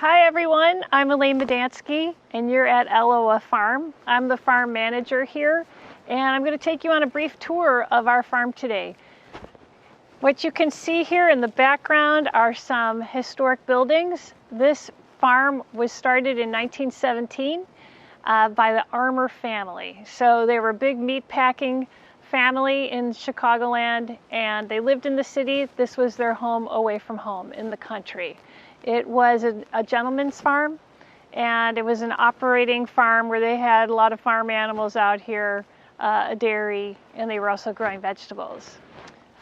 Hi everyone, I'm Elaine Medansky and you're at Elawa Farm. I'm the farm manager here and I'm going to take you on a brief tour of our farm today. What you can see here in the background are some historic buildings. This farm was started in 1917 by the Armour family. So they were a big meat packing family in Chicagoland and they lived in the city. This was their home away from home in the country. It was a gentleman's farm, and it was an operating farm where they had a lot of farm animals out here, a dairy, and they were also growing vegetables.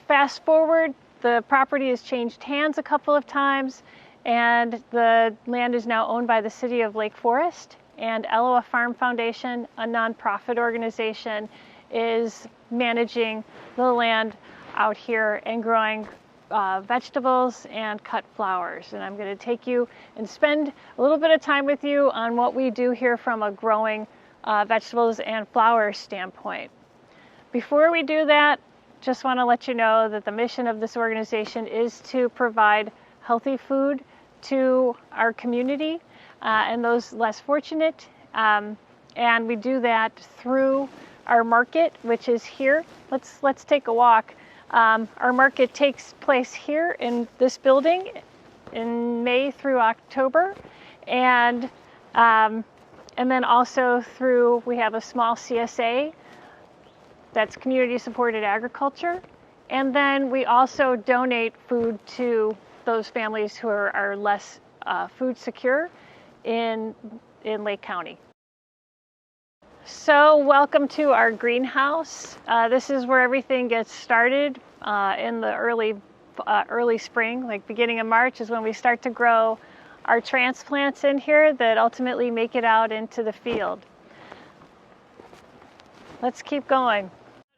Fast forward, the property has changed hands a couple of times, and the land is now owned by the city of Lake Forest, and Elawa Farm Foundation, a nonprofit organization, is managing the land out here and growing vegetables and cut flowers. And I'm going to take you and spend a little bit of time with you on what we do here from a growing vegetables and flowers standpoint. Before we do that, just want to let you know that the mission of this organization is to provide healthy food to our community and those less fortunate. And we do that through our market, which is here. Let's take a walk. Our market takes place here in this building in May through October, and then also we have a small CSA, that's community supported agriculture, and then we also donate food to those families who are less food secure in Lake County. So welcome to our greenhouse. This is where everything gets started in the early spring, like beginning of March is when we start to grow our transplants in here that ultimately make it out into the field. Let's keep going.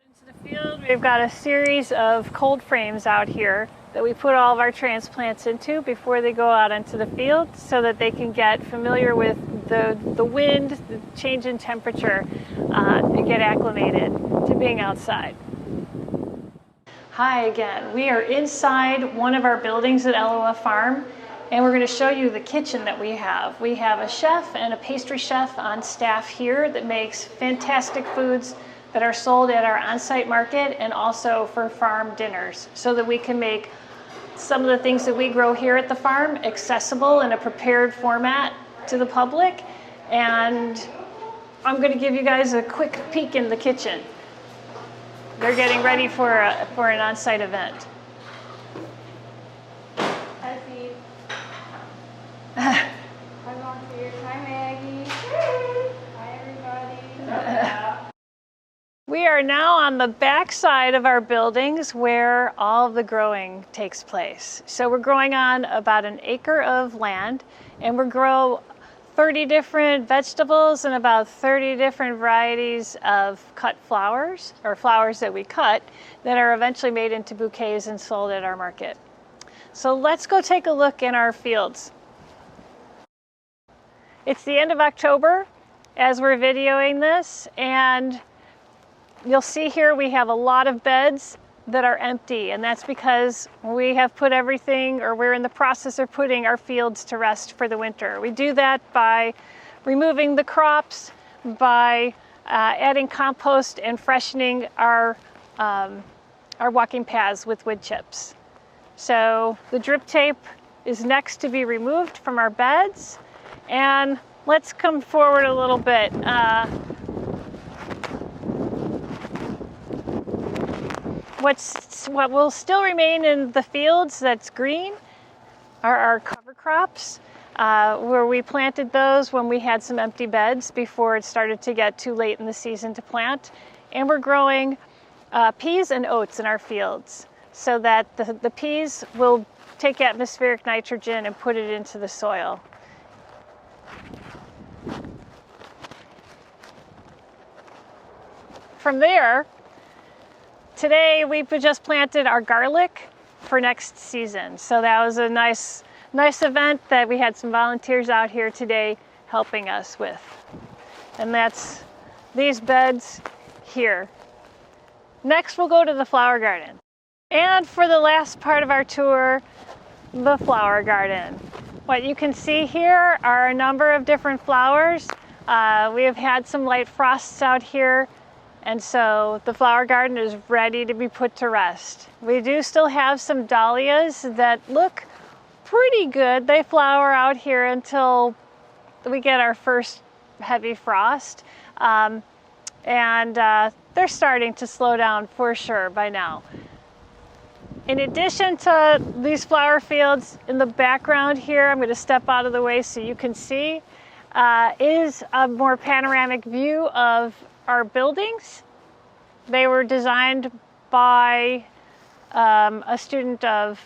Into the field, we've got a series of cold frames out here that we put all of our transplants into before they go out into the field so that they can get familiar with the wind, the change in temperature, and get acclimated to being outside. Hi again. We are inside one of our buildings at Elawa Farm, and we're going to show you the kitchen that we have. We have a chef and a pastry chef on staff here that makes fantastic foods that are sold at our on-site market and also for farm dinners so that we can make some of the things that we grow here at the farm accessible in a prepared format to the public. And I'm going to give you guys a quick peek in the kitchen. They're getting ready for an on-site event. Hi, Steve. Hi, Maggie. Hi, everybody. We are now on the back side of our buildings where all of the growing takes place. So we're growing on about an acre of land, and we grow 30 different vegetables and about 30 different varieties of cut flowers, or flowers that we cut, that are eventually made into bouquets and sold at our market. So let's go take a look in our fields. It's the end of October as we're videoing this, and you'll see here we have a lot of beds that are empty, and that's because we have put everything, or we're in the process of putting our fields to rest for the winter. We do that by removing the crops, by adding compost and freshening our walking paths with wood chips. So the drip tape is next to be removed from our beds, and let's come forward a little bit. What will still remain in the fields that's green are our cover crops, where we planted those when we had some empty beds before it started to get too late in the season to plant. And we're growing peas and oats in our fields so that the peas will take atmospheric nitrogen and put it into the soil. From there, today we've just planted our garlic for next season. So that was a nice event that we had some volunteers out here today helping us with. And that's these beds here. Next we'll go to the flower garden. And for the last part of our tour, the flower garden. What you can see here are a number of different flowers. We have had some light frosts out here, and so the flower garden is ready to be put to rest. We do still have some dahlias that look pretty good. They flower out here until we get our first heavy frost. They're starting to slow down for sure by now. In addition to these flower fields, in the background here, I'm going to step out of the way so you can see, is a more panoramic view of our buildings. They were designed by a student of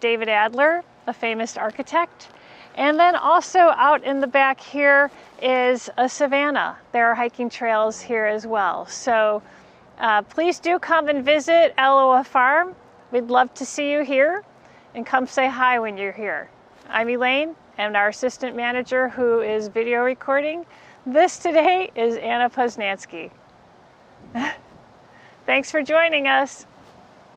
David Adler, a famous architect. And then also out in the back here is a savanna. There are hiking trails here as well. So please do come and visit Elawa Farm. We'd love to see you here, and come say hi when you're here. I'm Elaine, and our assistant manager who is video recording. This today is Anna Poznansky. Thanks for joining us.